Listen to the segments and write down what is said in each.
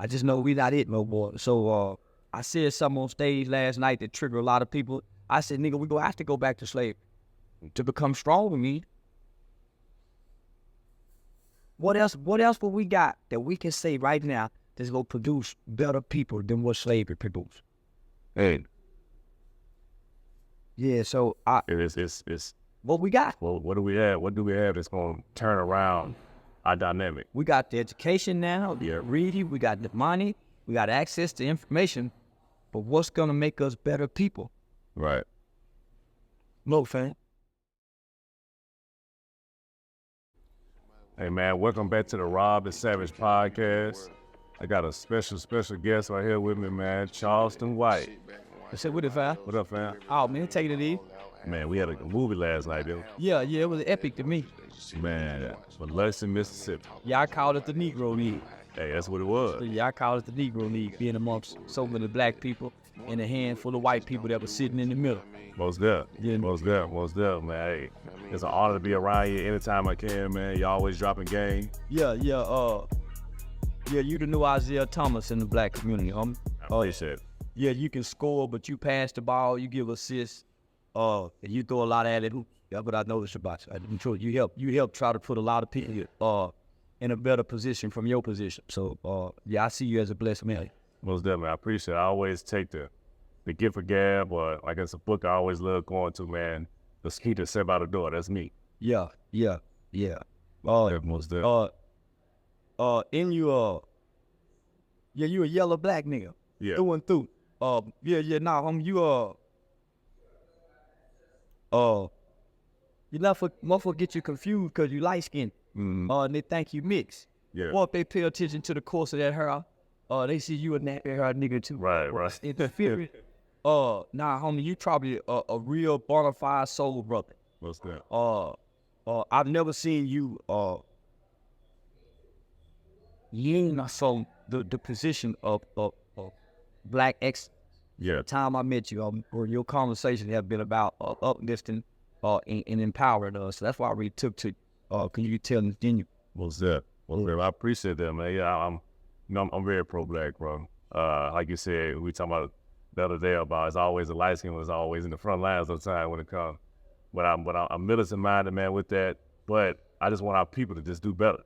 I just know we not it no more. So I said something on stage last night that triggered a lot of people. I said, nigga, we gonna have to go back to slavery to become strong with me. What else what we got that we can say right now that's gonna produce better people than what slavery produced? Hey. Yeah, so It's what we got? well, what do we have? What do we have that's gonna turn around our dynamic? We got the education now, Yeah. reading, we got the money, we got access to information, but what's gonna make us better people? Right. Look, fam. Hey man, welcome back to the Rob the Savage podcast. I got a special guest right here with me, man, Charleston White. I said, what it, fam? What up, fam? Oh, man, take it easy. Man, we had a movie last night, dude. Yeah, it was epic to me. Man, Biloxi, Mississippi. Yeah, I called it the Negro League. Hey, that's what it was. Yeah, I called it the Negro League, being amongst so many black people and a handful of white people that were sitting in the middle. Most there. Yeah. Most there, man. Hey, it's an honor to be around you anytime I can, man. You always dropping game. Yeah, you the new Isaiah Thomas in the black community, homie. I appreciate it. Yeah, you can score, but you pass the ball, you give assists, and you throw a lot at it. That's what I noticed about you. You help try to put a lot of people in a better position from your position. So yeah, I see you as a blessed man. Most definitely, I appreciate it. I always take the gift for gab, or like it's a book I always love going to, man. The ski to step out the door. That's me. Yeah. Most definitely. And you you a yellow black nigga. Yeah. Through and through. Homie, you motherfucker get you confused because you light skinned. Mm-hmm. And they think you mixed. Yeah. Or if they pay attention to the course of that hair, they see you a nappy hair nigga too. Right. Interfering. Homie, you probably a real bona fide soul brother. Most definitely. I've never seen you lean from the position of black excellence. Yeah. The time I met you, or your conversation have been about uplifting and empowering us. So that's why I really took to can you tell and continue. Most definitely. I appreciate that, man. Yeah, I'm very pro-black, bro. Like you said, we talking about the other day about it's always the light skin was always in the front lines sometimes when it comes. But I'm militant minded, man, with that. But I just want our people to just do better.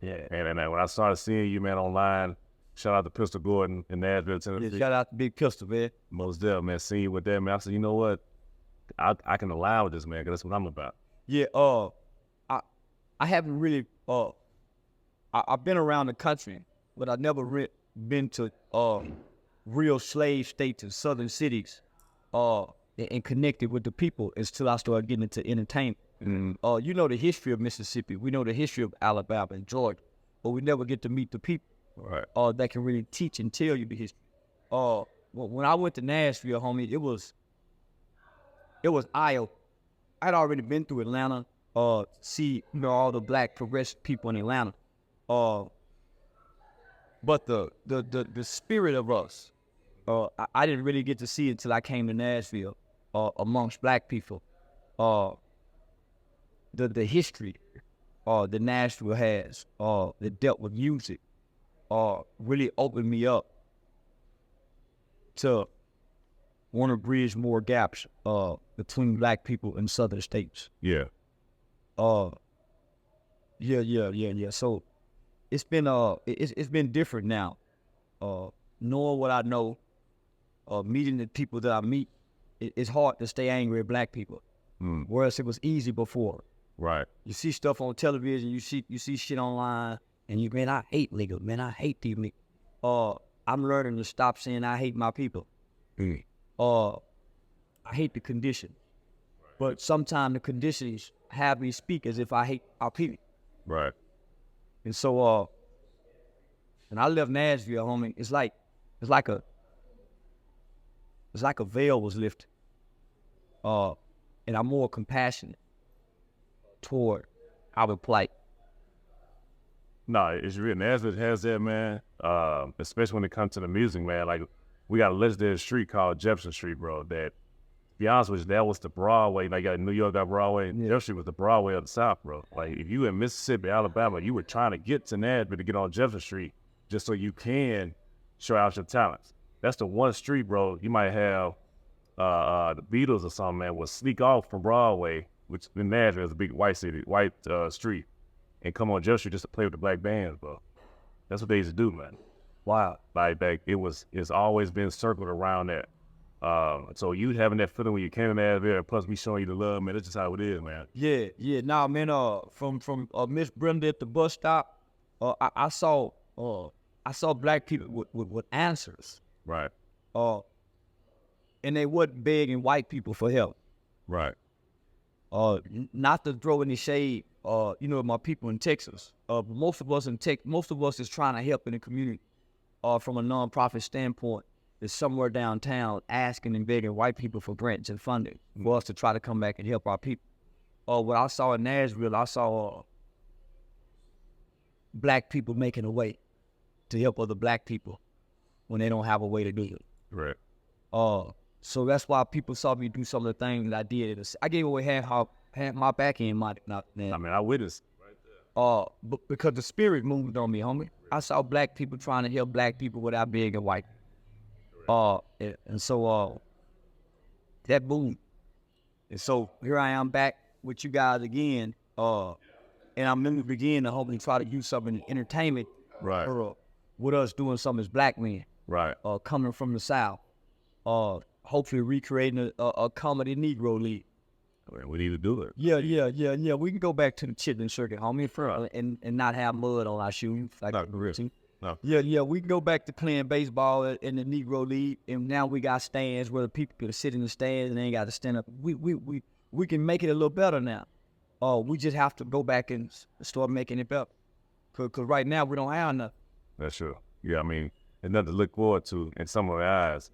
Yeah. And when I started seeing you, man, online, shout out to Pistol Gordon in Nashville, Tennessee. Yeah, shout out to Big Pistol, man. Most definitely, man. Seeing you with that, man. I said, you know what? I can align with this, man, because that's what I'm about. Yeah. I haven't really I've been around the country, but I've never been to real slave states and southern cities and connected with the people until I started getting into entertainment. Mm-hmm. You know the history of Mississippi. We know the history of Alabama and Georgia, but we never get to meet the people Right. that can really teach and tell you the history. When I went to Nashville, homie, it was eye-opening. I'd already been through Atlanta, see all the black progressive people in Atlanta. But the spirit of us, I didn't really get to see it until I came to Nashville, amongst black people. The history that Nashville has, that dealt with music, really opened me up to want to bridge more gaps between black people in southern states. Yeah. Yeah. So it's been different now. Knowing what I know, meeting the people that I meet, it's hard to stay angry at black people. Whereas it was easy before. Right. You see stuff on television, you see shit online, and man, I hate niggas, man, I hate these niggas. I'm learning to stop saying I hate my people. I hate the condition. But sometimes the conditions have me speak as if I hate our people. Right. And so, when I left Nashville, homie, it's like a veil was lifted. And I'm more compassionate toward our plight. No, it's real. Nashville has that, man. Especially when it comes to the music, man. Like, we got a legendary street called Jefferson Street, bro. That, to be honest with you, that was the Broadway. Like, New York got Broadway. Yeah. Jefferson Street was the Broadway of the South, bro. Like, if you in Mississippi, Alabama, you were trying to get to Nashville to get on Jefferson Street just so you can show out your talents. That's the one street, bro. You might have the Beatles or something, man, will sneak off from Broadway, which in Nashville is a big white street, and come on Jump Street just to play with the black bands, bro. That's what they used to do, man. Wow. Like it's always been circled around that. So you having that feeling when you came in Nashville, plus me showing you the love, man, that's just how it is, man. Yeah. Nah, man. From Miss Brenda at the bus stop, I saw black people with answers. Right. And they wasn't begging white people for help. Right. Not to throw any shade, my people in Texas. But most of us is trying to help in the community. From a nonprofit standpoint, is somewhere downtown asking and begging white people for grants and funding for us to try to come back and help our people. What I saw in Nashville, I saw black people making a way to help other black people when they don't have a way to do it. Right. So that's why people saw me do some of the things that I did. I gave away half my back end money. I mean, I witnessed right there. But because the spirit moved on me, homie. I saw black people trying to help black people without being white. And so that boom. And so here I am back with you guys again. And I'm in the beginning to hopefully try to do something in entertainment. Right. With us doing something as black men. Right. Coming from the South. Hopefully recreating a comedy Negro league. I mean, we need to do it. Yeah. We can go back to the chitlin circuit, homie, and not have mud on our shoes. Like not real. No. Yeah. We can go back to playing baseball in the Negro League, and now we got stands where the people can sit in the stands and they ain't got to stand up. We can make it a little better now. We just have to go back and start making it better. Cause right now we don't have enough. That's true. Yeah, I mean, there's nothing to look forward to in some of our eyes.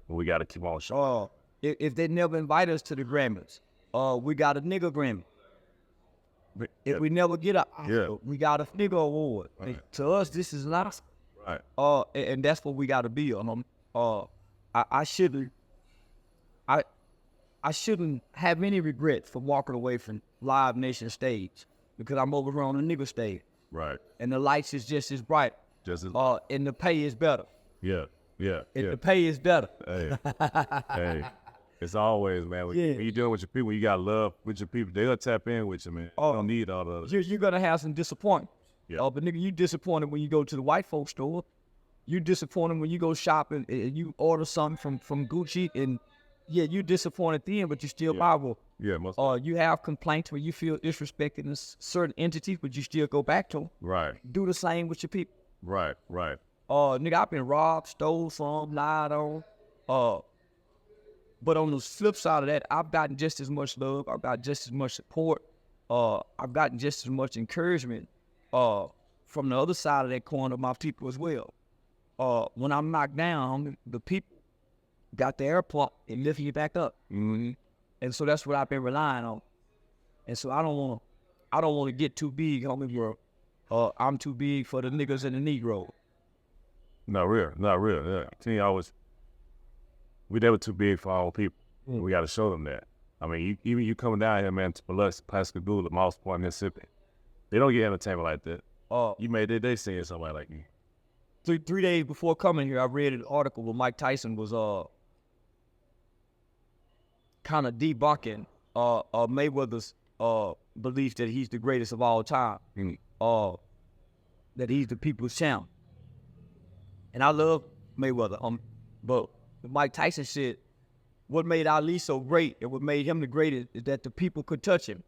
But we got to keep on showing. If they never invite us to the Grammys, we got a nigga Grammy. If we never get a Oscar, we got a nigga award. Right. To us, this is an Oscar. Right. And that's what we got to be on. I shouldn't have any regrets for walking away from Live Nation stage because I'm over here on the nigga stage. Right. And the lights is just as bright. And the pay is better. Yeah. The pay is better. Hey. It's always, man, when you're dealing with your people, you got love with your people. They'll tap in with you, man. You don't need all the other. You're going to have some disappointment. Yeah. But nigga, you disappointed when you go to the white folks store. You disappointed when you go shopping and you order something from Gucci. And you disappointed then, but you still buy one. Yeah, you have complaints where you feel disrespected in certain entities, but you still go back to them. Right. Do the same with your people. Right. Nigga, I've been robbed, stole from, lied on. But on the flip side of that, I've gotten just as much love. I've got just as much support. I've gotten just as much encouragement from the other side of that coin of my people as well. When I'm knocked down, the people got the airport and lift you back up. Mm-hmm. And so that's what I've been relying on. And so I don't want to get too big, homie, bro. I'm too big for the niggas and the Negro. Not real. Yeah. We never too big for our people. We got to show them that. I mean, even you coming down here, man, to Biloxi, Pascagoula, Moss Point, Mississippi, they don't get entertainment like that. You made their day seeing somebody like you. 3 days before coming here, I read an article where Mike Tyson was kind of debunking Mayweather's belief that he's the greatest of all time, that he's the people's champ. And I love Mayweather, but Mike Tyson said what made Ali so great and what made him the greatest is that the people could touch him.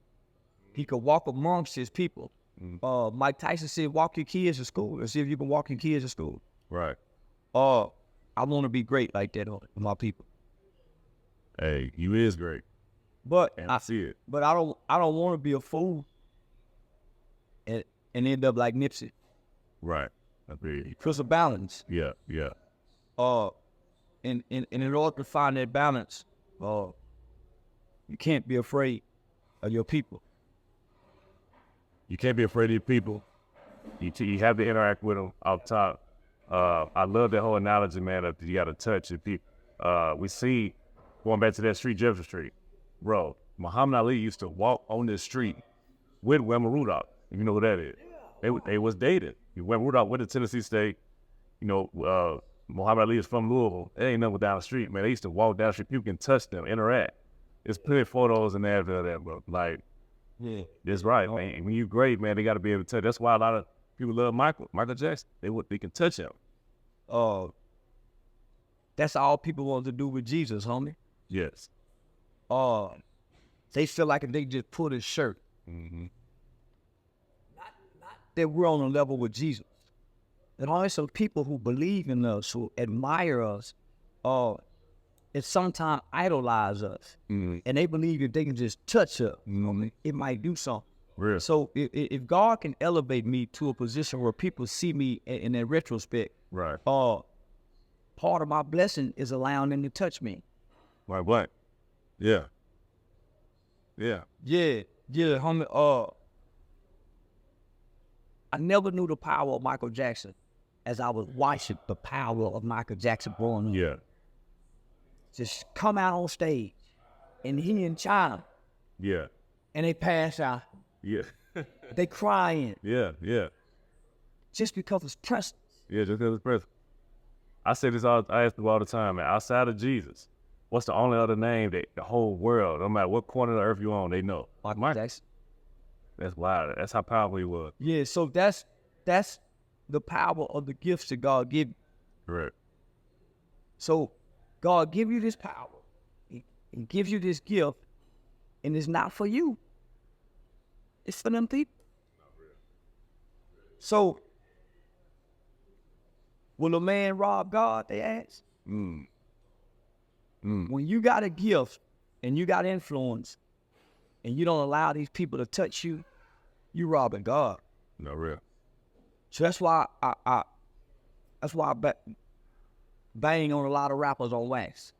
He could walk amongst his people. Mike Tyson said, walk your kids to school and see if you can walk your kids to school. Right. I want to be great like that with my people. Hey, you is great. But I see it. But I don't want to be a fool and end up like Nipsey. Right. That's big. Because of balance. Yeah. And in order to find that balance, you can't be afraid of your people. You can't be afraid of your people. You have to interact with them off top. I love that whole analogy, man, that you got to touch your people. We see, going back to that street, Jefferson Street, bro, Muhammad Ali used to walk on this street with Wilma Rudolph, if you know who that is. They was dated. Wilma Rudolph went to Tennessee State. Muhammad Ali is from Louisville. It ain't nothing down the street, man. They used to walk down the street. People can touch them, interact. There's plenty of photos in there of that, bro. Like, Yeah. that's right, man. When you great, man, they got to be able to touch. That's why a lot of people love Michael Jackson. They can touch him. That's all people want to do with Jesus, homie. Yes. They feel like if they just pull his shirt, Mm-hmm. not that we're on a level with Jesus. And also people who believe in us, who admire us, and sometimes idolize us. Mm-hmm. And they believe if they can just touch us, it might do something. Real. So if God can elevate me to a position where people see me in that retrospect, Right. part of my blessing is allowing them to touch me. Right, blank. Yeah. Yeah. Yeah, homie. I never knew the power of Michael Jackson as I was watching the power of Michael Jackson growing up. Yeah. Just come out on stage, and he in China, Yeah. and they pass out. Yeah. They crying Yeah. Yeah. just because it's presence. Yeah, just because it's present. I say this I ask people all the time, man. Outside of Jesus, what's the only other name that the whole world, no matter what corner of the earth you're on, they know? Michael Jackson. That's wild. That's how powerful he was. Yeah, so that's the power of the gifts that God give you. Correct. So God give you this power. He gives you this gift, and it's not for you. It's for them people. So will a man rob God, they ask? Mm. When you got a gift and you got influence and you don't allow these people to touch you, you robbing God. No, real. So that's why I bang on a lot of rappers on wax.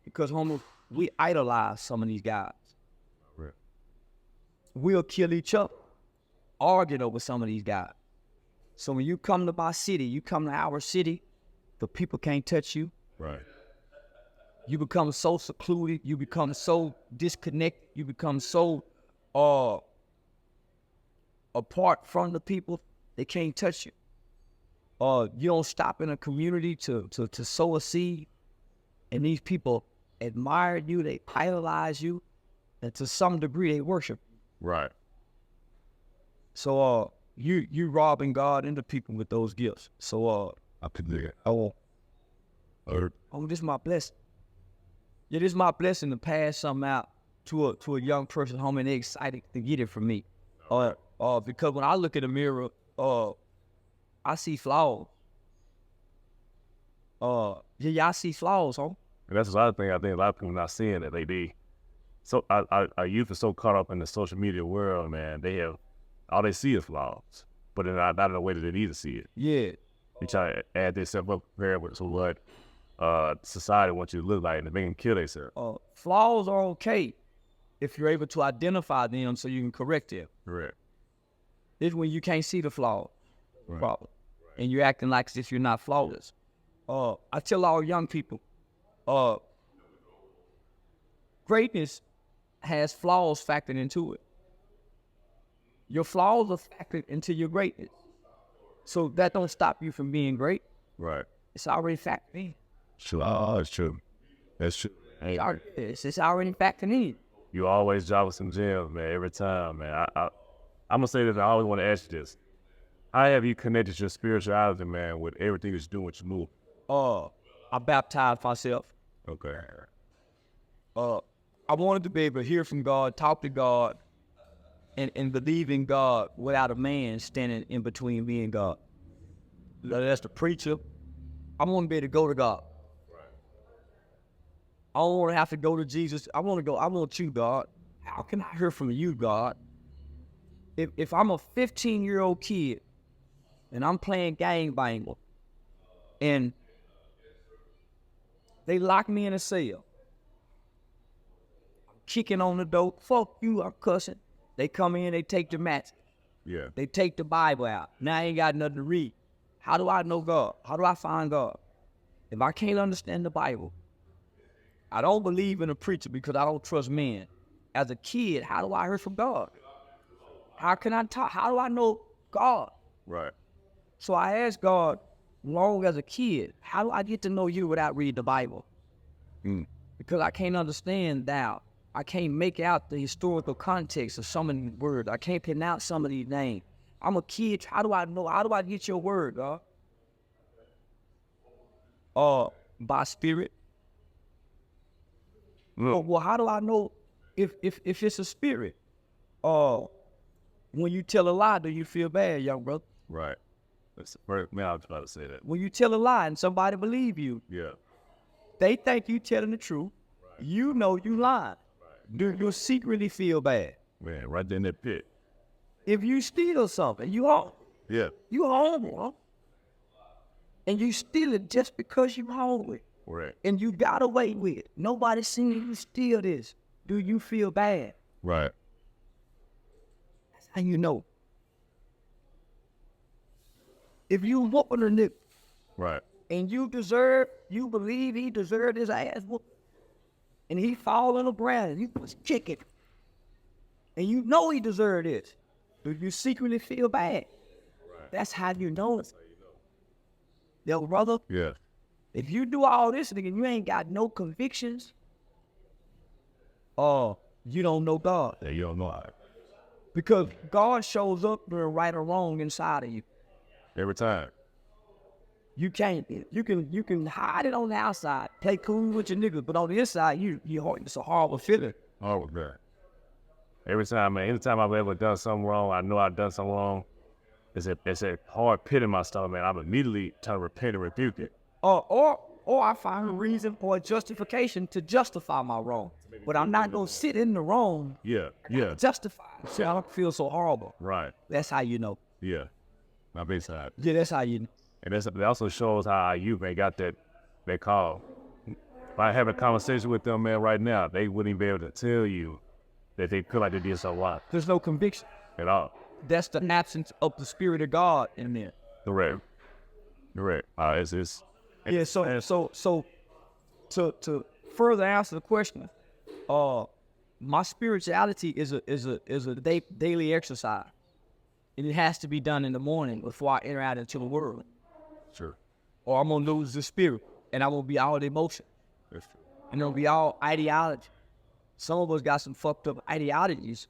Because, homie, we idolize some of these guys. Real. We'll kill each other, arguing over some of these guys. So when you come to my city, you come to our city, the people can't touch you. Right. You become so secluded. You become so disconnected. You become so apart from the people. They can't touch you. You don't stop in a community to sow a seed. And these people admire you. They idolize you. And to some degree, they worship you. Right. So you robbing God and the people with those gifts. So I could dig it. this is my blessing. Yeah, this is my blessing to pass something out to a young person, homie, and they excited to get it from me. Because when I look in the mirror, I see flaws. I see flaws, huh? And that's another thing I think a lot of people not seeing that they so our youth is so caught up in the social media world, man. They have all they see is flaws, but they're not in the way that they need to see it. Yeah. They try to add themselves up compared with what society wants you to look like, and they can kill themselves. Flaws are okay if you're able to identify them so you can correct them. Correct. This is when you can't see the flaw, Right. problem, and you're acting like as if you're not flawless. I tell all young people, greatness has flaws factored into it. Your flaws are factored into your greatness. So that don't stop you from being great. Right. It's already factored in. True. Oh, it's true. That's true. It's already factored in. You always drop some gems, man, every time, man. I'm going to say this, I always want to ask you this. How have you connected your spirituality, man, with everything that you do with your move? I baptized myself. Okay. I wanted to be able to hear from God, talk to God, and believe in God without a man standing in between me and God. That's the preacher. I want to be able to go to God. I don't want to have to go to Jesus. I want you, God. How can I hear from you, God? If I'm a 15-year-old kid and I'm playing gangbangers and they lock me in a cell, I'm kicking on the door, fuck you, I'm cussing. They come in, they take the match. Yeah. They take the Bible out. Now I ain't got nothing to read. How do I know God? How do I find God? If I can't understand the Bible, I don't believe in a preacher because I don't trust men. As a kid, how do I hear from God? How can I talk? How do I know God? Right. So I asked God, long as a kid, how do I get to know you without reading the Bible? Because I can't understand thou. I can't make out the historical context of some of these words. I can't pronounce some of these names. I'm a kid. How do I know? How do I get your word, God? By spirit. Well, how do I know if it's a spirit? When you tell a lie, do you feel bad, young brother? Right. That's the first man I was about to say that. When you tell a lie and somebody believe you, Yeah. they think you telling the truth. Right. You know you lying. Right. Do you secretly feel bad? Man, right there in that pit. If you steal something, you home. Yeah. You hungry, huh? And you steal it just because you hungry. Right. And you got away with it. Nobody seen you steal this. Do you feel bad? Right. That's how you know. If you whooping a nigga, right, and you believe he deserved his ass whoop, and he fall on the ground, and you was kicking, and you know he deserved this, do you secretly feel bad? Right. That's how you know it. Yo, brother. Yeah. If you do all this, nigga, you ain't got no convictions. You don't know God. Yeah, you don't know how. Because God shows up doing right or wrong inside of you. Every time. You can't. You can hide it on the outside, play cool with your niggas, but on the inside, it's a horrible feeling. Oh, man. Every time, man. Anytime I've ever done something wrong, I know I've done something wrong. It's a hard pit in my stomach, man. I'm immediately trying to repent and rebuke it. Or I find a reason or a justification to justify my wrong. But I'm not gonna sit in the wrong. Yeah. Justify. See, I don't feel so horrible. Right. That's how you know. Yeah. My base side. Yeah, that's how you know. And that also shows how our youth, man, got that call. If I have a conversation with them, man, right now, they wouldn't even be able to tell you that they feel like they did something wrong. There's no conviction. At all. That's the absence of the Spirit of God in there. Correct. Yeah, so to further answer the question, my spirituality is a daily exercise. And it has to be done in the morning before I enter out into the world. Sure. Or I'm gonna lose the spirit and I'm gonna be all emotion. That's true. And it'll be all ideology. Some of us got some fucked up ideologies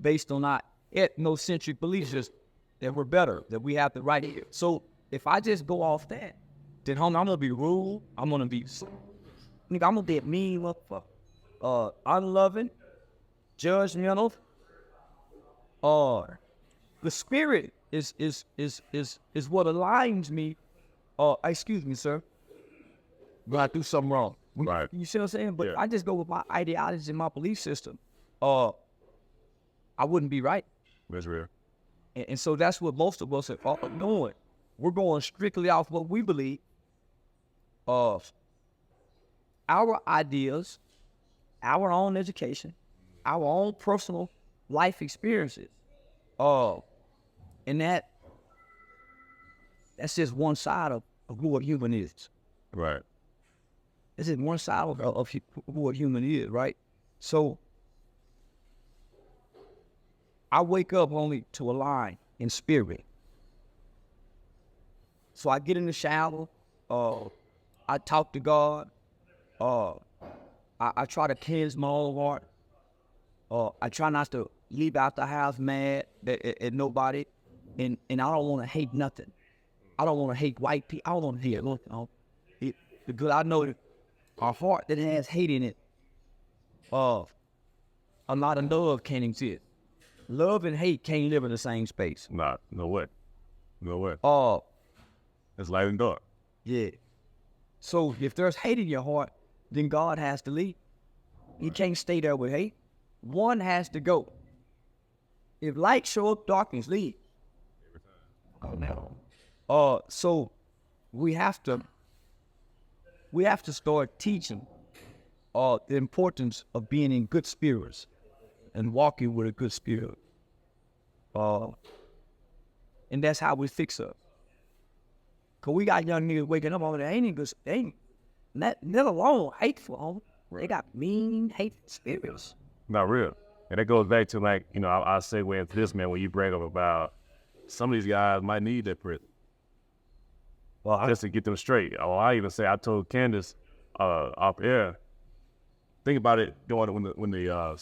based on our ethnocentric belief system that we're better, that we have the right here. So if I just go off that, then homie, I'm gonna be rude. I'm gonna be a mean motherfucker. Unloving, judgmental. The spirit is what aligns me. Excuse me, sir. When I do something wrong. Right. You see what I'm saying? But yeah. I just go with my ideology and my belief system. I wouldn't be right. That's real. And so that's what most of us are doing. We're going strictly off what we believe. Our ideas, our own education, our own personal life experiences. And that's just one side of who a human is. Right. This is one side of who a human is, right? So I wake up only to align in spirit. So I get in the shower. I talk to God. I try to cleanse my own heart. I try not to leave out the house mad at nobody. And I don't want to hate nothing. I don't want to hate white people. I don't want to hate nothing. Because I know that a heart that has hate in it, a lot of love can't exist. Love and hate can't live in the same space. No way. It's light and dark. Yeah. So if there's hate in your heart, then God has to leave. He can't stay there with hate. One has to go. If light show up, darkness leave. Every time. Oh no. So we have to start teaching the importance of being in good spirits and walking with a good spirit. And that's how we fix up. Cause we got young niggas waking up over there, let alone hateful. They got mean, hateful spirits. Not real. And that goes back to I segue into this, man, when you bring up about some of these guys might need that prison. just to get them straight. Or I even say, I told Candace off air, think about it during when the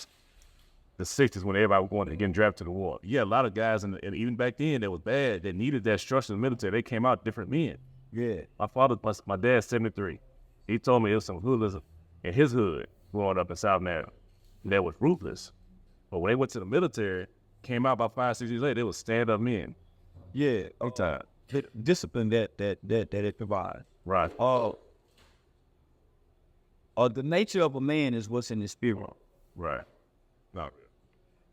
60s, when everybody was going to get drafted to the war. Yeah, a lot of guys, and even back then, that was bad, that needed that structure in the military. They came out different men. Yeah. My dad's 73. He told me it was some hoodlums in his hood growing up in South Nashville that was ruthless. But when they went to the military, came out about 5-6 years later, they was stand-up men. Yeah. Okay. Discipline that it provides. Right. The nature of a man is what's in his spirit. Right. Not real.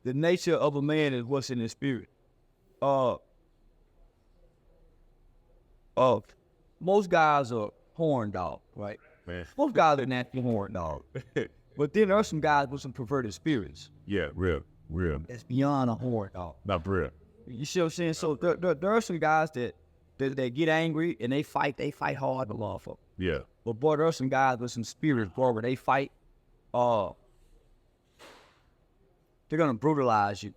The nature of a man is what's in his spirit. Most guys are horn dog, right? Man. Most guys are naturally horn dog. But then there are some guys with some perverted spirits. Yeah, real. That's beyond a horn dog. Not real. You see what I'm saying? So there are some guys that get angry and they fight hard to motherfucker. Yeah. But boy, there are some guys with some spirits, boy, where they fight. They're gonna brutalize you.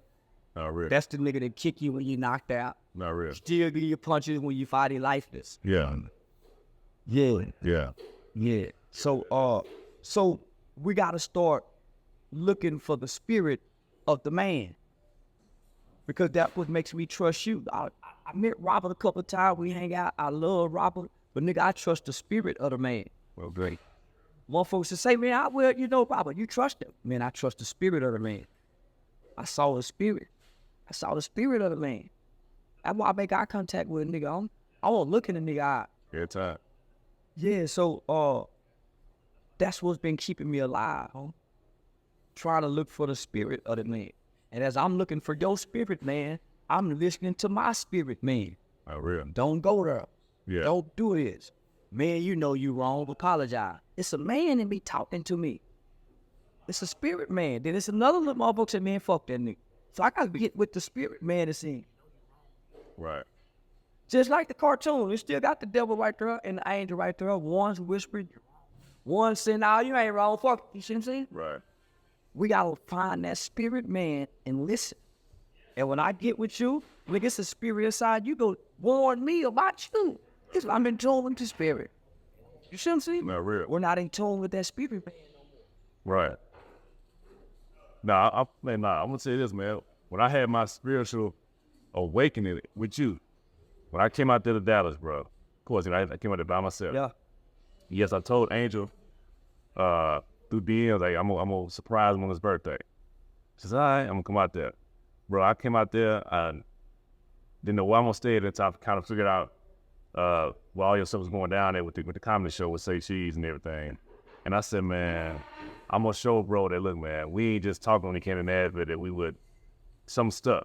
Not real. That's the nigga that kick you when you knocked out. Not real. Still give you punches when you fight him lifeless. Yeah. Yeah. So we gotta start looking for the spirit of the man, because that's what makes me trust you. I met Robert a couple of times. We hang out. I love Robert, but nigga, I trust the spirit of the man. Well, great. Motherfuckers say, man, Robert, you trust him. Man, I trust the spirit of the man. I saw the spirit. I saw the spirit of the man. That's why I make eye contact with a nigga. I won't look in the nigga eye. Good time. Yeah, so that's what's been keeping me alive, huh? Trying to look for the spirit of the man. And as I'm looking for your spirit, man, I'm listening to my spirit, man. Not real. Don't go there. Yeah. Don't do this. Man, you know you wrong, apologize. It's a man in me talking to me. It's a spirit man. Then it's another little motherfucker said, man, fuck that nigga. So I gotta get with the spirit man that's in. Right. Just like the cartoon, it still got the devil right there and the angel right there. One's whispering, one's saying, "Oh, you ain't wrong, fuck." You see what I'm saying? Right. We gotta find that spirit man and listen. And when I get with you, when it's a spirit inside, you go warn me about you. Because I'm in tune with the spirit. You see what I'm saying? Not real. We're not in tune with that spirit man. Right. I'm gonna say this, man. When I had my spiritual awakening with you, when I came out there to Dallas, bro, of course, I came out there by myself. Yeah. Yes, I told Angel through DMs, like, I'm gonna surprise him on his birthday. She says, all right, I'm gonna come out there. Bro, I came out there, I didn't know where I'm gonna stay until I kind of figured out where all your stuff was going down there with the comedy show with Say Cheese and everything. And I said, man, I'm gonna show bro that, look, man, we ain't just talking when he came in Nashville, that we would some stuff.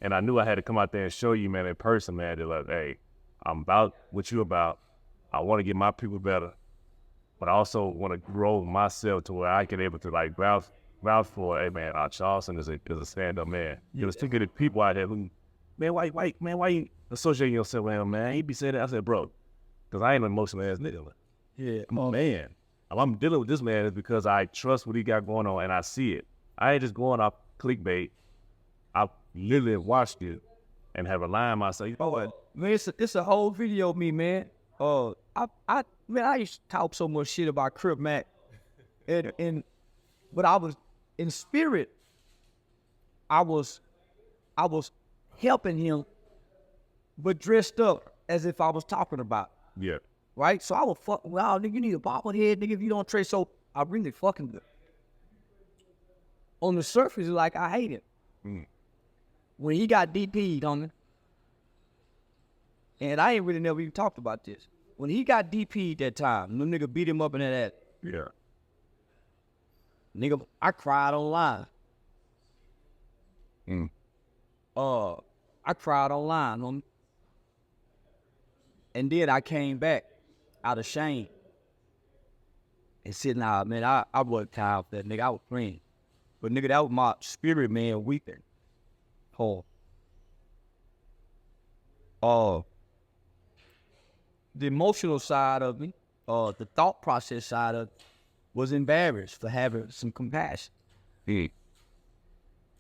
And I knew I had to come out there and show you, man, in person, man, that, like, hey, I'm about what you about. I want to get my people better, but I also want to grow myself to where I can able to, like, vouch for, hey, man, Charleston is a stand-up man. Yeah. There's too many people out there who, man, why you associating yourself with him, man? He be saying that. I said, bro, because I ain't an emotional ass nigga. Yeah. I'm a man. I'm dealing with this man is because I trust what he got going on and I see it. I ain't just going off clickbait. I literally watched it and have aligned myself. Oh, man, it's a whole video of me, man. I used to talk so much shit about Crip Mac, but I was in spirit. I was helping him, but dressed up as if I was talking about. Yeah. Right? So I was fucking, well, nigga, you need a bobblehead, nigga, if you don't trace. So I really fucking good. On the surface, like, I hate it. Mm. When he got DP'd on it, and I ain't really never even talked about this. When he got DP'd that time, the nigga beat him up in that ass. Yeah. Nigga, I cried online. Mm. I cried online, homie. And then I came back out of shame and said, nah, man, I wasn't tired for that, nigga. I was playing. But, nigga, that was my spirit, man, weeping. The emotional side of me, the thought process side of it, was embarrassed for having some compassion.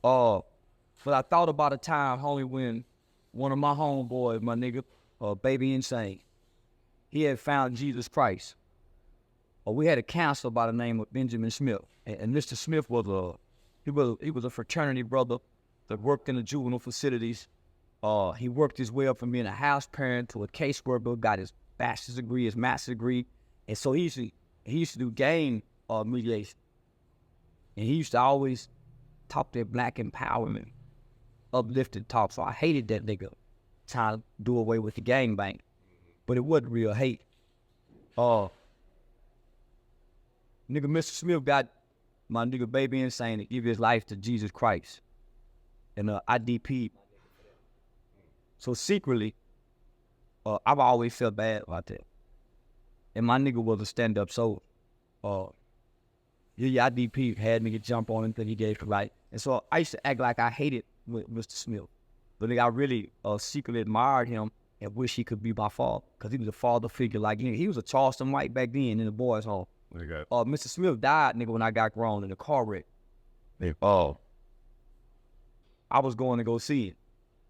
But I thought about a time, homie, when one of my homeboys, my nigga, Baby Insane, he had found Jesus Christ. We had a counselor by the name of Benjamin Smith, and Mr. Smith was a fraternity brother that worked in the juvenile facilities. He worked his way up from being a house parent to a caseworker, got his bachelor's degree, his master's degree, and so he used to do gang mediation, and he used to always talk that black empowerment, uplifted talk. So I hated that nigga trying to do away with the gang bang, but it wasn't real hate. Nigga, Mr. Smith got my nigga Baby Insane to give his life to Jesus Christ, and IDP. So secretly, I've always felt bad about that. And my nigga was a stand-up soldier. IDP had me jump on him that he gave for life. And so I used to act like I hated Mr. Smith. But nigga, I really secretly admired him and wish he could be my father. Because he was a father figure like nigga. He was a Charleston White back then in the boys' home. Okay. Mr. Smith died, nigga, when I got grown in a car wreck. I was going to go see it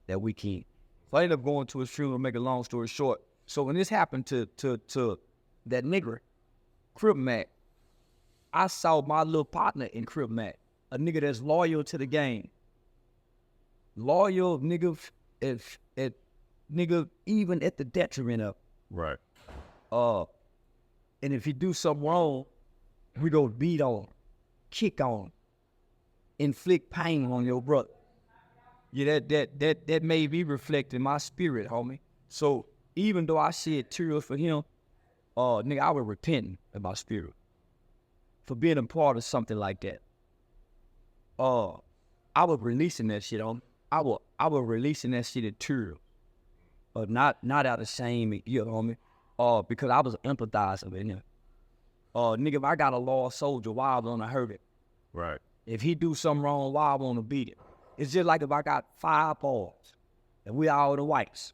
that weekend. So I ended up going to his funeral, make a long story short. So when this happened to that nigga, Crip Mac, I saw my little partner in Crip Mac, a nigga that's loyal to the game. Loyal, nigga, nigga, even at the detriment of. Right. And if he do something wrong, we go beat on, kick on, inflict pain on your brother. Yeah, that made me reflect in my spirit, homie. So even though I shed tears for him, nigga, I was repenting in my spirit for being a part of something like that. I was releasing that shit on. I was releasing that shit in tears, not out of shame, you know, homie. Because I was empathizing with him. Nigga, if I got a lost soldier, why I wanna hurt it? Right. If he do something wrong, why I wanna beat it? It's just like if I got 5 boys and we all the whites.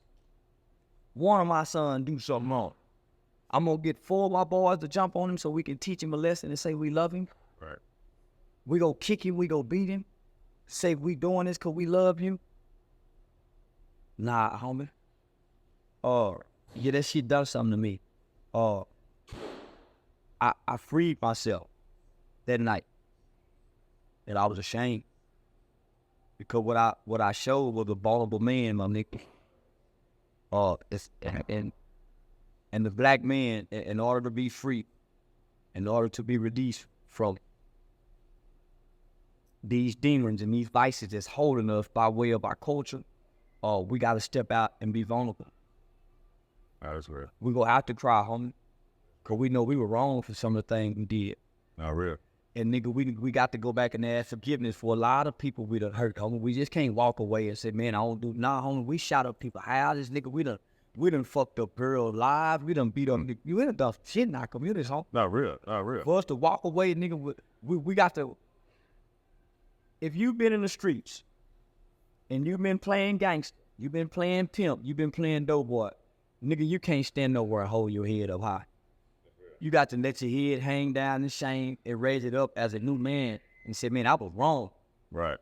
One of my sons do something wrong. I'm gonna get 4 of my boys to jump on him so we can teach him a lesson and say we love him. Right. We go kick him, we go beat him. Say we doing this cause we love you. Nah, homie. Yeah, that shit done something to me. I freed myself that night. And I was ashamed. Because what I showed was a vulnerable man, my nigga. And the black man, in order to be free, in order to be released from these demons and these vices that's holding us by way of our culture, we got to step out and be vulnerable. That's real. We gonna have to cry, homie, because we know we were wrong for some of the things we did. Not real. And nigga, we got to go back and ask forgiveness for a lot of people we done hurt, homie. We just can't walk away and say, man, I don't do, nah, homie, we shot up people. How this nigga, we done fucked up girls' lives. We done beat up, we done done shit in our communities, homie. Not real. For us to walk away, nigga, we got to, if you've been in the streets and you've been playing gangster, you've been playing pimp, you've been playing dope boy, nigga, you can't stand nowhere and hold your head up high. You got to let your head hang down in shame and raise it up as a new man and say, man, I was wrong. Right.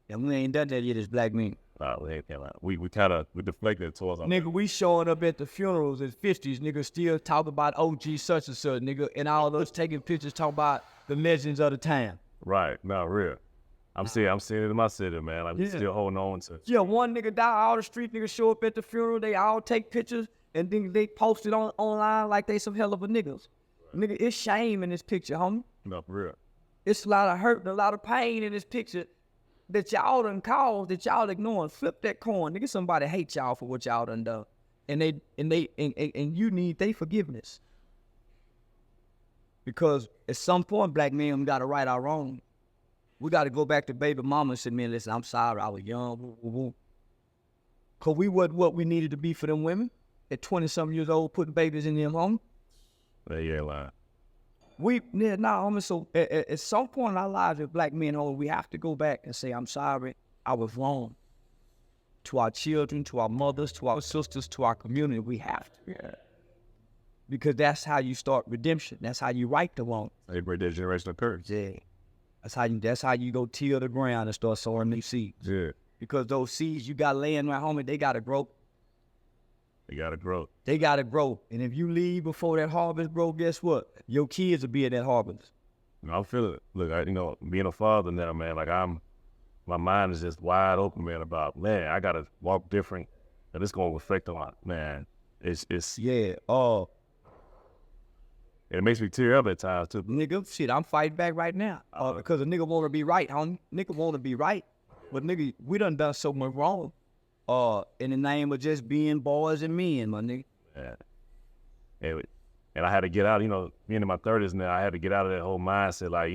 And we ain't done that yet as black men. We ain't we kind of deflected towards our nigga, we showing up at the funerals at 50s, nigga, still talking about OG such and such, nigga, and all of us taking pictures talking about the legends of the town. Right. Not real. I'm seeing it in my city, man. I'm still holding on to it. Yeah, one nigga die, all the street niggas show up at the funeral, they all take pictures, and then they post it online like they some hell of a niggas. Right. Nigga, it's shame in this picture, homie. No, for real. It's a lot of hurt and a lot of pain in this picture that y'all done caused, that y'all ignoring. Flip that coin. Nigga, somebody hate y'all for what y'all done done. And you need their forgiveness. Because at some point, black men got to right our wrong. We got to go back to baby mama and say, man, listen, I'm sorry, I was young. Because we wasn't what we needed to be for them women at 20-something years old, putting babies in them home. You ain't lying. Homie, so at some point in our lives as black men, we have to go back and say, I'm sorry, I was wrong. To our children, to our mothers, to our sisters, to our community, we have to. Yeah. Because that's how you start redemption. That's how you right the wrong. They break that generational curse. Yeah. That's how you go till the ground and start sowing new seeds. Yeah. Because those seeds you got laying right, homie, they got to grow. They gotta grow. They gotta grow. And if you leave before that harvest, bro, guess what? Your kids will be in that harvest. I feel it. Look, being a father now, man, like my mind is just wide open, man, about, man, I gotta walk different. And it's gonna affect a lot, man. It's Yeah. And it makes me tear up at times too. Nigga, shit, I'm fighting back right now. Because a nigga wanna be right, homie. Nigga wanna be right. But nigga, we done so much wrong. In the name of just being boys and men, my nigga. Yeah. And I had to get out, being in my 30s now, I had to get out of that whole mindset, like,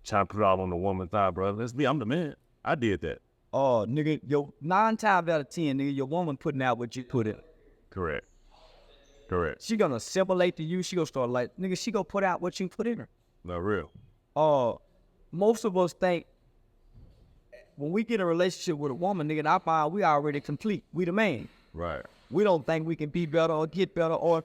trying to put it all on the woman's thigh, bro. Let's be, I'm the man. I did that. Nigga, 9 times out of 10, nigga, your woman putting out what you put in. Correct. She gonna assimilate to you. She gonna start like, nigga, she gonna put out what you put in her. No, real. Most of us think when we get in a relationship with a woman, nigga, in our mind, we already complete. We the man. Right. We don't think we can be better or get better or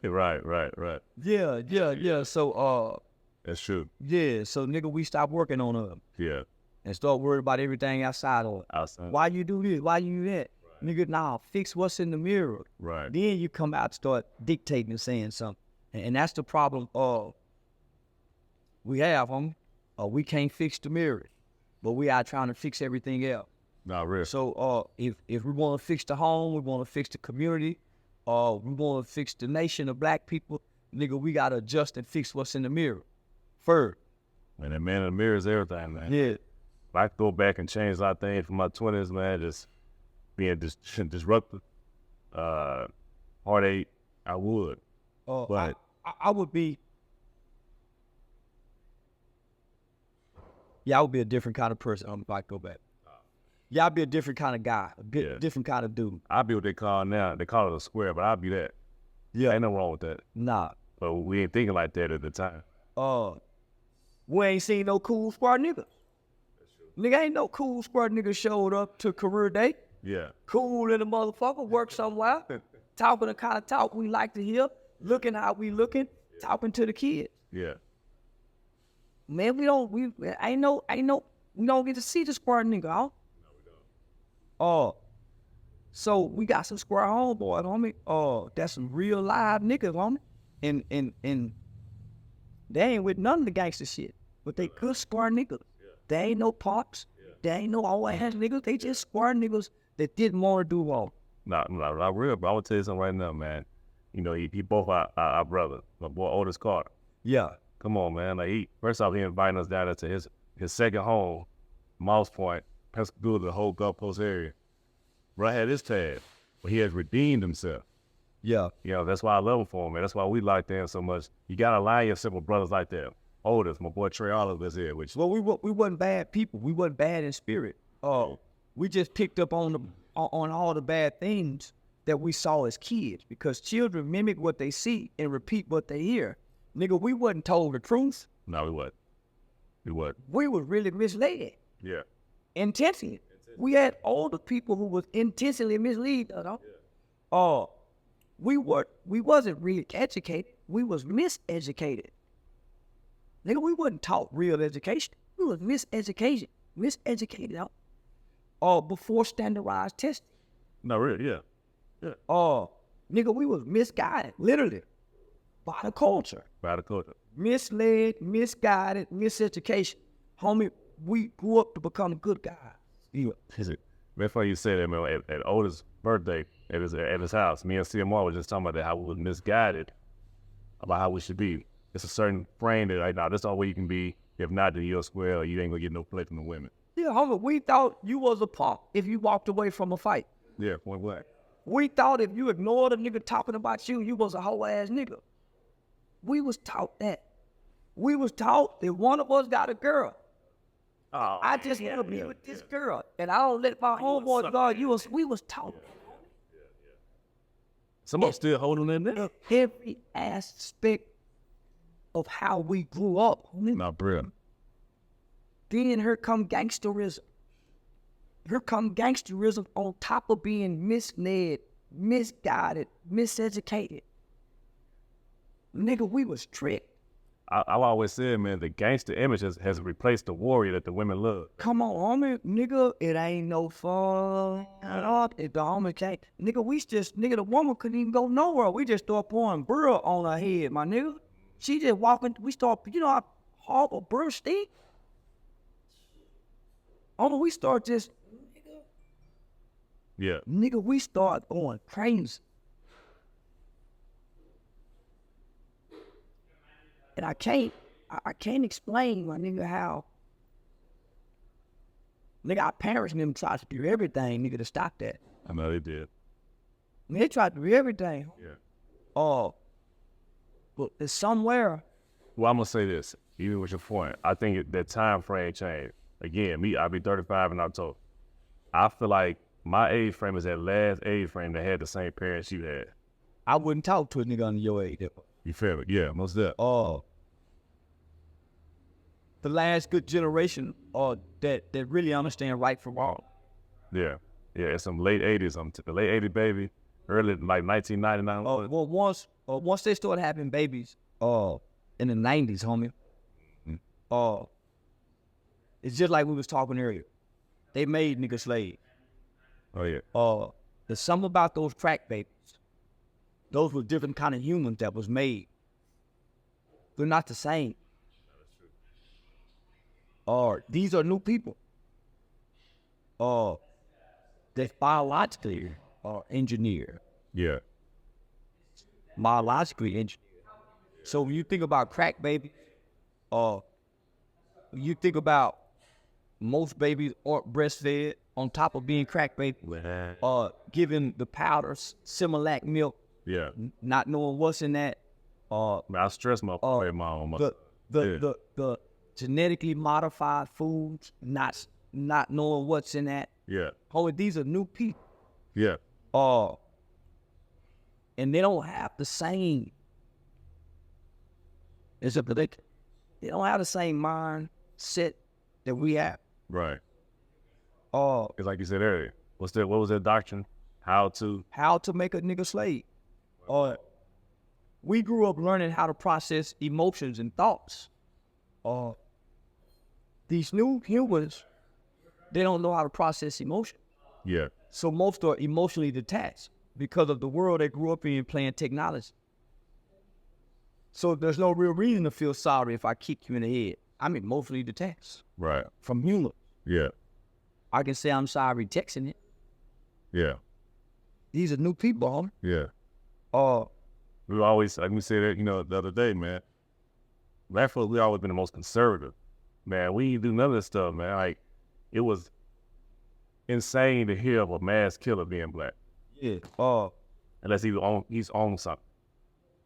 Right. Yeah. So that's true. Yeah, so nigga, we stop working on her. Yeah. And start worrying about everything outside of her. Outside. Why you do this? Why you do that? Right. Nigga, nah, fix what's in the mirror. Right. Then you come out and start dictating and saying something. And that's the problem we have, homie. We can't fix the mirror, but we are trying to fix everything else. Not real. So if we want to fix the home, we want to fix the community, we want to fix the nation of black people, nigga, we got to adjust and fix what's in the mirror first. And that man in the mirror is everything, man. Yeah. If I go back and change a lot of things from my 20s, man, just being disruptive, heartache, I would. But I would be. Yeah, I would be a different kind of person if I go back. Yeah, I'd be a different kind of guy, different kind of dude. I'd be what they call now. They call it a square, but I'd be that. Yeah. Ain't nothing wrong with that. Nah. But we ain't thinking like that at the time. We ain't seen no cool squad niggas. Nigga, ain't no cool squad nigga showed up to career day. Yeah. Cool in the motherfucker, work somewhere, talking the kind of talk we like to hear, looking how we looking, talking to the kids. Yeah. Man, we don't get to see the squad nigga, huh? So we got some square homeboys, homie. That's some real live niggas, homie. And they ain't with none of the gangster shit, but they good square niggas. Yeah. They ain't no pops. Yeah. They ain't no old ass niggas. They just square niggas that didn't want to do wrong. Not real, bro. I'm gonna tell you something right now, man. He both our brother, my boy Otis Carter. Yeah. Come on, man. Like first off, he invited us down to his second home, Moss Point, Pascagoula, the whole Gulf Coast area. Bro, I had his tag, but he has redeemed himself. Yeah. That's why I love him for him, man. That's why we like them so much. You gotta align yourself with brothers like that. Otis, my boy Trey Oliver is here, which. Well, we wasn't bad people. We wasn't bad in spirit. We just picked up on all the bad things that we saw as kids, because children mimic what they see and repeat what they hear. Nigga, we wasn't told the truth. No, we wasn't. We were really misled. Yeah. Intentionally. We had older people who was intentionally misleading us. Yeah. We wasn't really educated. We was miseducated. Nigga, we wasn't taught real education. We was miseducated. Before standardized testing. No, really, yeah. Nigga, we was misguided, literally, by the culture. Misled, misguided, miseducation. Homie, we grew up to become good guys. Yeah. Before you say that, man, at Otis' birthday at his house, me and CMR was just talking about that, how we was misguided about how we should be. It's a certain frame that, like, nah, that's all way you can be. If not, then you're a square, or you ain't gonna get no play from the women. Yeah, homie, we thought you was a punk if you walked away from a fight. Yeah, point blank. We thought if you ignored a nigga talking about you, you was a whole ass nigga. We was taught that. We was taught that one of us got a girl. I just want to be with this girl, and I don't let my homeboys go. We was taught. Some of still holding in there. Every aspect of how we grew up. Not brilliant. Then here come gangsterism. On top of being misled, misguided, miseducated. Nigga, we was tricked. I've always said, man, the gangster image has replaced the warrior that the women love. Come on, homie, nigga, it ain't no fun at all. If the homie can't, nigga, the woman couldn't even go nowhere. We just start pouring burr on her head, my nigga. She just walking, we start, you know how horrible burr stink? Homie, we start just, Yeah. nigga, we start going crazy. And I can't explain, my nigga, how, nigga, our parents and them tried to do everything, nigga, to stop that. I know they did. I mean, they tried to do everything. Yeah. But it's somewhere. Well, I'm gonna say this, even with your point, I think that time frame changed. Again, I'll be 35 in October. I feel like my age frame is that last age frame that had the same parents you had. I wouldn't talk to a nigga under your age. You feel me? Yeah, most definitely. The last good generation that really understand right from wrong. Yeah. Yeah, it's some late 80s. The late 80s baby, early like 1999. Well, once they started having babies, in the 90s, homie. It's just like we was talking earlier. They made niggas slaves. Oh yeah. There's something about those crack babies. Those were different kind of humans that was made. They're not the same. These are new people. That's biologically engineered. Yeah. Biologically engineered. So when you think about crack babies, you think about most babies aren't breastfed on top of being crack babies. Giving the powders, Similac milk. Yeah. Not knowing what's in that. I stress my mom. The genetically modified foods, not knowing what's in that. Yeah. Homie, these are new people. Yeah. And they don't have the same. They don't have the same mindset that we have. Right. It's like you said earlier. What was that doctrine? How to make a nigga slave. We grew up learning how to process emotions and thoughts. These new humans, they don't know how to process emotion. Yeah. So most are emotionally detached because of the world they grew up in playing technology. So there's no real reason to feel sorry if I kick you in the head. I'm emotionally detached. Right. From humor. Yeah. I can say I'm sorry texting it. Yeah. These are new people, homie. Yeah. We always, like we said, the other day, man. Black folks, we always been the most conservative. Man, we didn't do none of this stuff, man. Like, it was insane to hear of a mass killer being black. Yeah. Unless he's on something.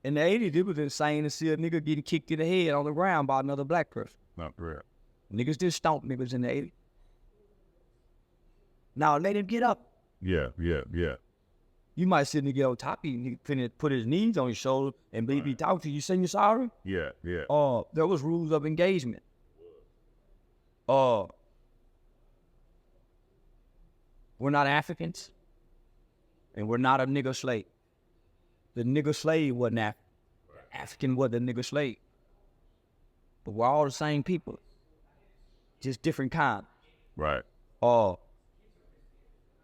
In the 80s, it was insane to see a nigga getting kicked in the head on the ground by another black person. Not for real. Niggas did stomp niggas in the 80s. Now let him get up. Yeah. You might see a nigga on top of you, nigga finna put his knees on your shoulder and be talking to you, saying you're sorry. Yeah. There was rules of engagement. We're not Africans, and we're not a nigga slave. The nigga slave wasn't African. The African was the nigga slave. But we're all the same people, just different kind. Right.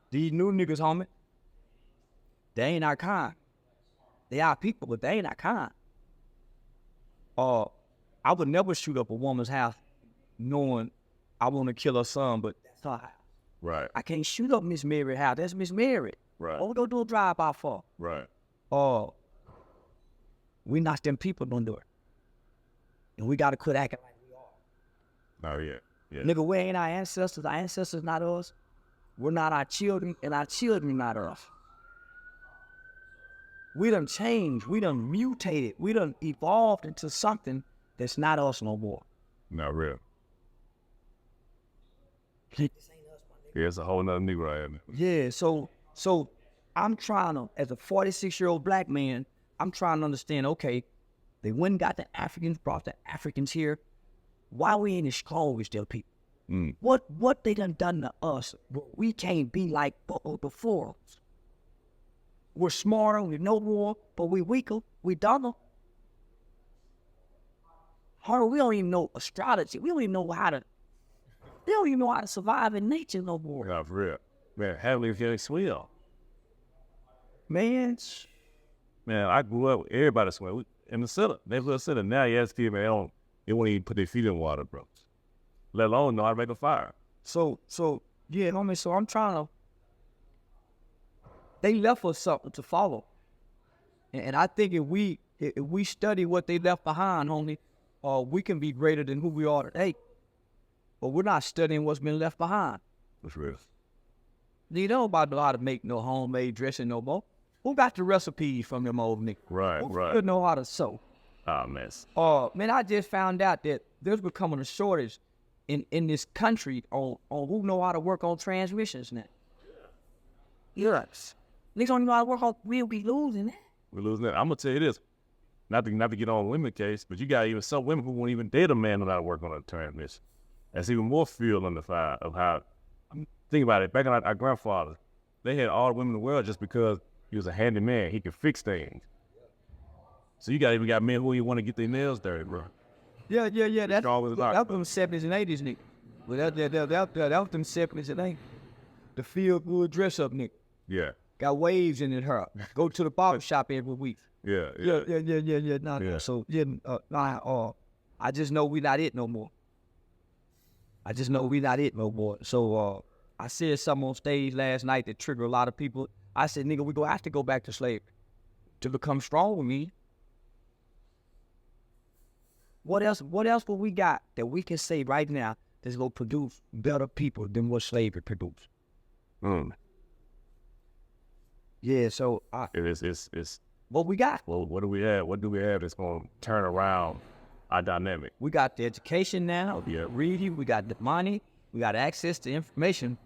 These new niggas, homie, they ain't our kind. They are people, but they ain't our kind. I would never shoot up a woman's house knowing I want to kill her son, but that's her house. Right. I can't shoot up Miss Mary's house. That's Miss Mary. Right. What we gonna do a drive-by for? Right. We not them people don't do it. And we gotta quit acting like we are. Oh, yeah. Nigga, we ain't our ancestors. Our ancestors not us. We're not our children, and our children not us. We done changed. We done mutated. We done evolved into something that's not us no more. Not real. This ain't us, my nigga. Yeah, it's a whole nother Negro out here. Yeah, so I'm trying to, as a 46-year-old black man, I'm trying to understand, okay, they went and got the Africans, brought the Africans here. Why we ain't as strong as their people? What they done to us? We can't be like before. We're smarter, we know more, but we weaker, we dumber. Hard, we don't even know astrology. We don't even know how to survive in nature no more. Yeah, for real. Man, heavily feeling swell. Man, I grew up, everybody swim. In the center, neighborhood center. Now you ask kids, man, they won't even put their feet in water, bro. Let alone know how to make a fire. So yeah, homie, so I'm trying to, they left us something to follow. And I think if we study what they left behind, homie, we can be greater than who we are today. But we're not studying what's been left behind. That's real. You don't know how to make no homemade dressing no more. Who got the recipes from them old niggas? Right. Who know how to sew? Oh, man. Man, I just found out that there's becoming a shortage in this country on who know how to work on transmissions now. Yes. Niggas don't even know how to work on, we'll be losing that. We're losing that. I'm going to tell you this. Not to get on women case, but you got even some women who won't even date a man know how to work on a transmission. That's even more fuel on the fire of how, think about it, back in our grandfather, they had all the women in the world just because he was a handy man. He could fix things. So you even got men who even want to get their nails dirty, bro. Yeah. That was them 70s and 80s, nigga. Well, that was them 70s and 80s. The feel good dress up, nigga. Yeah. Got waves in it, her. Go to the barber shop every week. Yeah. Nah. Yeah. So I just know we not it no more. So I said something on stage last night that triggered a lot of people. I said, nigga, we gonna have to go back to slavery to become strong with me. What else will we got that we can say right now that's gonna produce better people than what slavery produced? Yeah, so it's what we got? Well, what do we have? What do we have that's gonna turn around our dynamic? We got the education now, Yeah. reading, we got the money, we got access to information,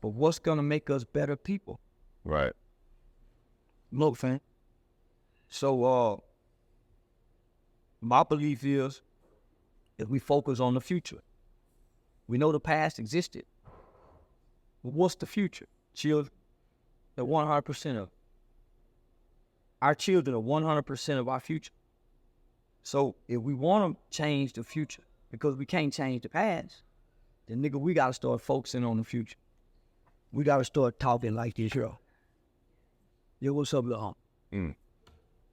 but what's gonna make us better people? Right. Look, fam. So my belief is if we focus on the future. We know the past existed. But what's the future? Children, they're 100% of it. Our children are 100% of our future. So if we want to change the future, because we can't change the past, then nigga, we got to start focusing on the future. We got to start talking like this here. Yo, what's up, little homie?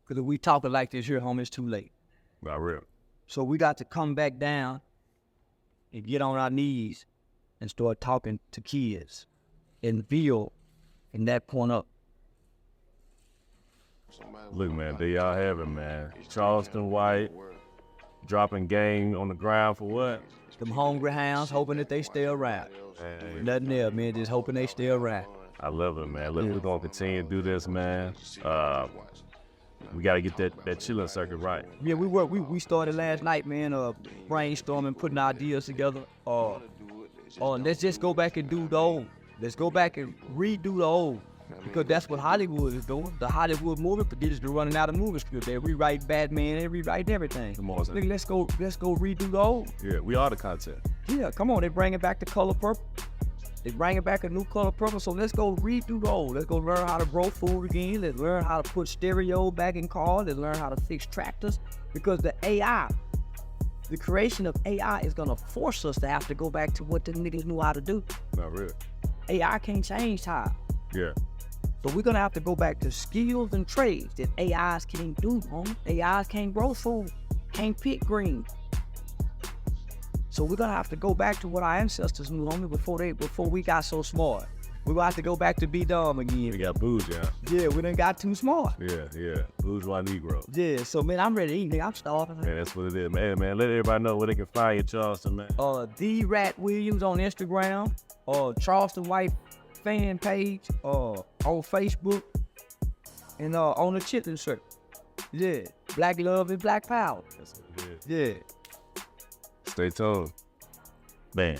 Because if we talking like this here, homie, it's too late. Not real. So we got to come back down and get on our knees and start talking to kids and build from that point up. Look, man, there y'all have it, man. Charleston White dropping game on the ground for what? Them hungry hounds hoping that they stay around. Nothing there, man, just hoping they stay around. I love it, man. Look, we're going to continue to do this, man. We got to get that chilling circuit right. Yeah, we started last night, man, brainstorming, putting ideas together. Let's just go back and do the old. Let's go back and redo the old. Because that's what Hollywood is doing. The Hollywood movie producers are running out of movie scripts. They rewrite Batman, they rewrite everything. Come on, Nigga, let's go redo the old. Yeah, we are the content. Yeah, come on, they bringing back the color purple. They bringing back a new color purple, so let's go redo the old. Let's go learn how to grow food again. Let's learn how to put stereo back in cars. Let's learn how to fix tractors. Because the AI, the creation of AI is gonna force us to have to go back to what the niggas knew how to do. Not really. AI can't change time. Yeah. So we're gonna have to go back to skills and trades that AIs can't do, homie. AIs can't grow food, can't pick green. So we're gonna have to go back to what our ancestors knew, homie, before we got so smart. We're gonna have to go back to be dumb again. We got booze, yeah. Yeah, we done got too smart. Yeah. Bourgeois Negro. Yeah, so man, I'm ready to eat, nigga. I'm starving. Man, that's what it is, man. Man, let everybody know where they can find you, Charleston, man. The Rat Williams on Instagram, Charleston White fan page, on Facebook, and on the chitlin shirt. Yeah, Black Love and Black Power. That's what it is. Yeah. Stay tuned. Man.